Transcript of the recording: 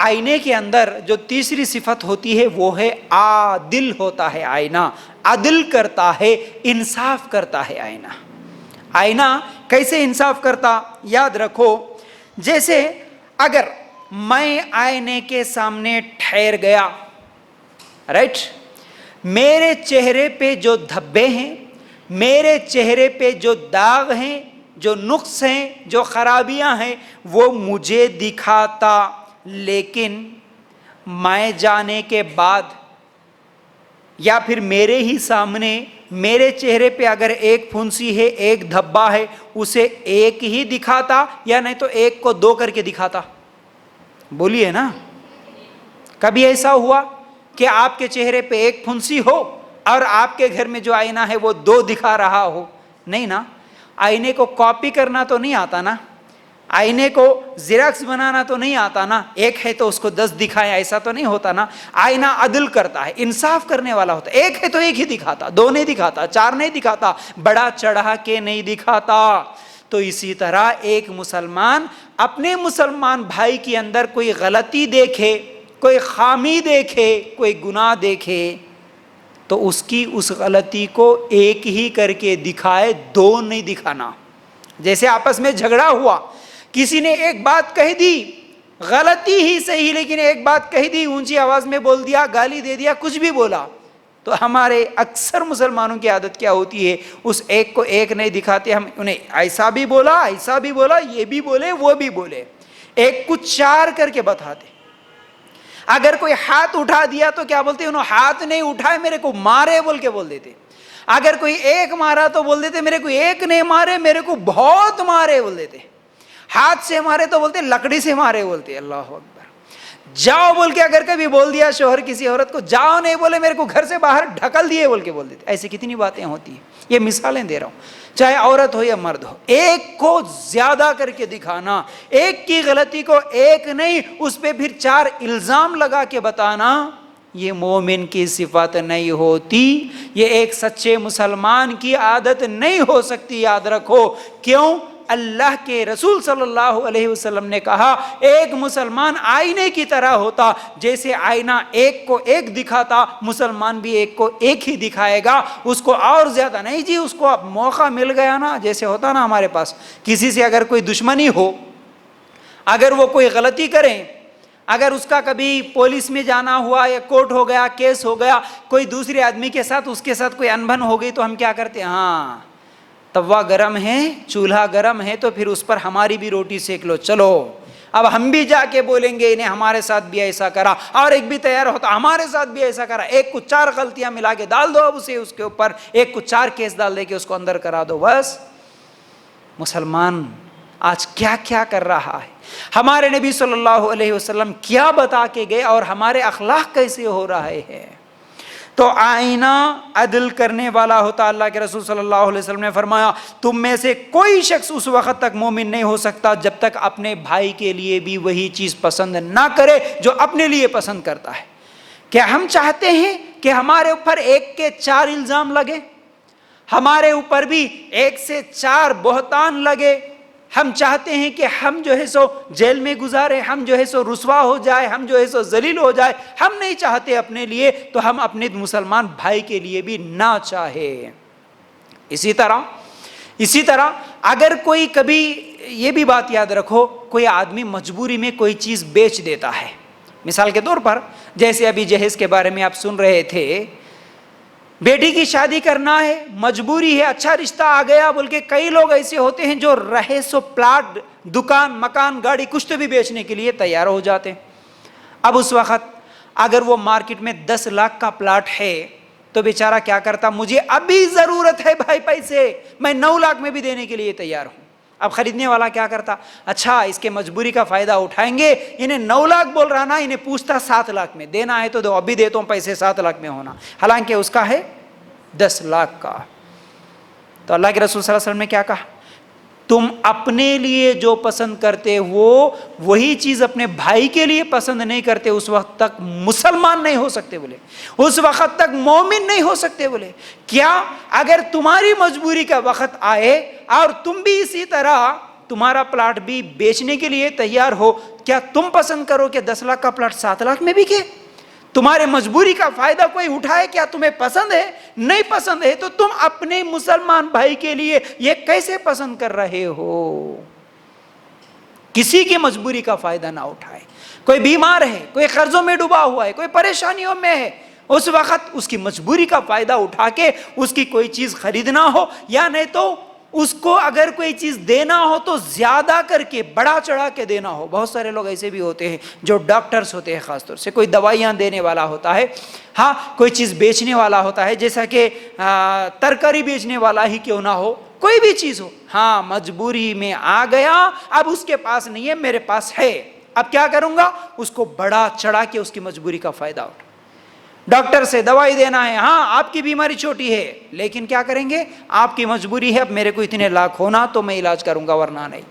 आईने के अंदर जो तीसरी सिफत होती है वो है आदिल होता है आईना, अदिल करता है, इंसाफ करता है आईना। आईना कैसे इंसाफ करता, याद रखो, जैसे अगर मैं आईने के सामने ठहर गया, राइट, मेरे चेहरे पे जो धब्बे हैं, मेरे चेहरे पे जो दाग हैं, जो नुक्स हैं, जो खराबियां हैं, वो मुझे दिखाता, लेकिन मैं जाने के बाद या फिर मेरे ही सामने मेरे चेहरे पे अगर एक फुंसी है, एक धब्बा है, उसे एक ही दिखाता या नहीं तो एक को दो करके दिखाता? बोलिए ना, कभी ऐसा हुआ कि आपके चेहरे पे एक फुंसी हो और आपके घर में जो आईना है वो दो दिखा रहा हो? नहीं ना। आईने को कॉपी करना तो नहीं आता ना, आईने को जिराक्स बनाना तो नहीं आता ना, एक है तो उसको 10 दिखाएं, ऐसा तो नहीं होता ना। आईना अदल करता है, इंसाफ करने वाला होता है। एक है तो एक ही दिखाता, दो नहीं दिखाता, चार नहीं दिखाता, बड़ा चढ़ा के नहीं दिखाता। तो इसी तरह एक मुसलमान अपने मुसलमान भाई के अंदर कोई गलती देखे, कोई खामी देखे, कोई गुनाह देखे, तो उसकी उस गलती को एक ही करके दिखाए, दो नहीं दिखाना। जैसे आपस में झगड़ा हुआ, किसी ने एक बात कह दी, गलती ही सही, लेकिन एक बात कह दी, ऊंची आवाज में बोल दिया, गाली दे दिया, कुछ भी बोला, तो हमारे अक्सर मुसलमानों की आदत क्या होती है, उस एक को एक नहीं दिखाते, हम उन्हें ऐसा भी बोला, ऐसा भी बोला, ये भी बोले, वो भी बोले, एक को चार करके बताते। अगर कोई हाथ उठा दिया तो क्या बोलते, उन्होंने हाथ नहीं उठाए, मेरे को मारे बोल के बोल देते। अगर कोई एक मारा तो बोल देते मेरे को एक नहीं मारे, मेरे को बहुत मारे बोल देते। हाथ से मारे तो बोलते लकड़ी से मारे बोलते। अल्लाह अकबर। जाओ बोल के अगर कभी बोल दिया शोहर किसी औरत को, जाओ नहीं बोले, मेरे को घर से बाहर ढकल दिए बोल के बोल देते। ऐसे कितनी बातें होती हैं, ये मिसालें दे रहा हूं, चाहे औरत हो या मर्द हो। एक को ज्यादा करके दिखाना, एक की गलती को एक नहीं, उस पर फिर चार इल्जाम लगा के बताना, ये मोमिन की सिफत नहीं होती, ये एक सच्चे मुसलमान की आदत नहीं हो सकती। याद रखो, क्यों? अल्लाह के रसूल सल्लल्लाहु अलैहि वसल्लम ने कहा, एक मुसलमान आईने की तरह होता, जैसे आईना एक को एक दिखाता, मुसलमान भी एक को एक ही दिखाएगा, उसको और ज्यादा नहीं जी। उसको अब मौका मिल गया ना, जैसे होता ना हमारे पास, किसी से अगर कोई दुश्मनी हो, अगर वो कोई गलती करें, अगर उसका कभी पुलिस में जाना हुआ या कोर्ट हो गया, केस हो गया, कोई दूसरे आदमी के साथ, उसके साथ कोई अनबन हो गई, तो हम क्या करते हैं, हाँ तवा गरम है, चूल्हा गरम है, तो फिर उस पर हमारी भी रोटी सेक लो, चलो अब हम भी जाके बोलेंगे इन्हें हमारे साथ भी ऐसा करा, और एक भी तैयार होता हमारे साथ भी ऐसा करा। एक को चार गलतियां मिला के डाल दो अब उसे उसके ऊपर, एक को चार केस डाल दे के उसको अंदर करा दो। बस मुसलमान आज क्या क्या कर रहा है, हमारे नबी सल्लल्लाहु अलैहि वसल्लम क्या बता के गए और हमारे अखलाक कैसे हो रहे हैं। तो आईना अदल करने वाला होता। अल्लाह के रसूल सल्लल्लाहु अलैहि वसल्लम ने फरमाया, तुम में से कोई शख्स उस वक्त तक मोमिन नहीं हो सकता जब तक अपने भाई के लिए भी वही चीज पसंद ना करे जो अपने लिए पसंद करता है। क्या हम चाहते हैं कि हमारे ऊपर एक के चार इल्जाम लगे, हमारे ऊपर भी एक से चार बोहतान लगे? हम चाहते हैं कि हम जो है सो जेल में गुजारे, हम जो है सो रुसवा हो जाए, हम जो है सो जलील हो जाए। हम नहीं चाहते अपने लिए, तो हम अपने मुसलमान भाई के लिए भी ना चाहे। इसी तरह अगर कोई कभी, ये भी बात याद रखो, कोई आदमी मजबूरी में कोई चीज़ बेच देता है, मिसाल के तौर पर जैसे अभी जहेज के बारे में आप सुन रहे थे, बेटी की शादी करना है, मजबूरी है, अच्छा रिश्ता आ गया बोल के कई लोग ऐसे होते हैं जो रहे सो प्लाट, दुकान, मकान, गाड़ी कुछ तो भी बेचने के लिए तैयार हो जाते हैं। अब उस वक्त अगर वो मार्केट में 10 लाख का प्लाट है तो बेचारा क्या करता, मुझे अभी जरूरत है भाई पैसे, मैं 9 लाख में भी देने के लिए तैयार हूं। अब खरीदने वाला क्या करता, अच्छा इसके मजबूरी का फायदा उठाएंगे, इन्हें 9 लाख बोल रहा ना, इन्हें पूछता 7 लाख में देना है तो दो, अभी देता हूं पैसे 7 लाख में होना, हालांकि उसका है 10 लाख का। तो अल्लाह के रसूल सल्लल्लाहु अलैहि वसल्लम ने क्या कहा, तुम अपने लिए जो पसंद करते हो वही चीज अपने भाई के लिए पसंद नहीं करते, उस वक्त तक मुसलमान नहीं हो सकते बोले, उस वक्त तक मोमिन नहीं हो सकते बोले। क्या अगर तुम्हारी मजबूरी का वक्त आए और तुम भी इसी तरह तुम्हारा प्लाट भी बेचने के लिए तैयार हो, क्या तुम पसंद करो कि 10 लाख का प्लाट 7 लाख में बिके? तुम्हारे मजबूरी का फायदा कोई उठाए? क्या तुम्हें पसंद है? नहीं पसंद है तो तुम अपने मुसलमान भाई के लिए ये कैसे पसंद कर रहे हो? किसी की मजबूरी का फायदा ना उठाए। कोई बीमार है, कोई कर्जों में डूबा हुआ है, कोई परेशानियों में है, उस वक्त उसकी मजबूरी का फायदा उठा के उसकी कोई चीज खरीदना हो, या नहीं तो उसको अगर कोई चीज देना हो तो ज्यादा करके बढ़ा चढ़ा के देना हो। बहुत सारे लोग ऐसे भी होते हैं जो डॉक्टर्स होते हैं, खासतौर से कोई दवाइयां देने वाला होता है, हाँ कोई चीज बेचने वाला होता है, जैसा कि तरकारी बेचने वाला ही क्यों ना हो, कोई भी चीज हो, हाँ मजबूरी में आ गया, अब उसके पास नहीं है, मेरे पास है, अब क्या करूंगा, उसको बढ़ा चढ़ा के उसकी मजबूरी का फायदा उठा। डॉक्टर से दवाई देना है, हाँ आपकी बीमारी छोटी है, लेकिन क्या करेंगे, आपकी मजबूरी है, अब मेरे को इतने लाख होना तो मैं इलाज करूंगा वरना नहीं।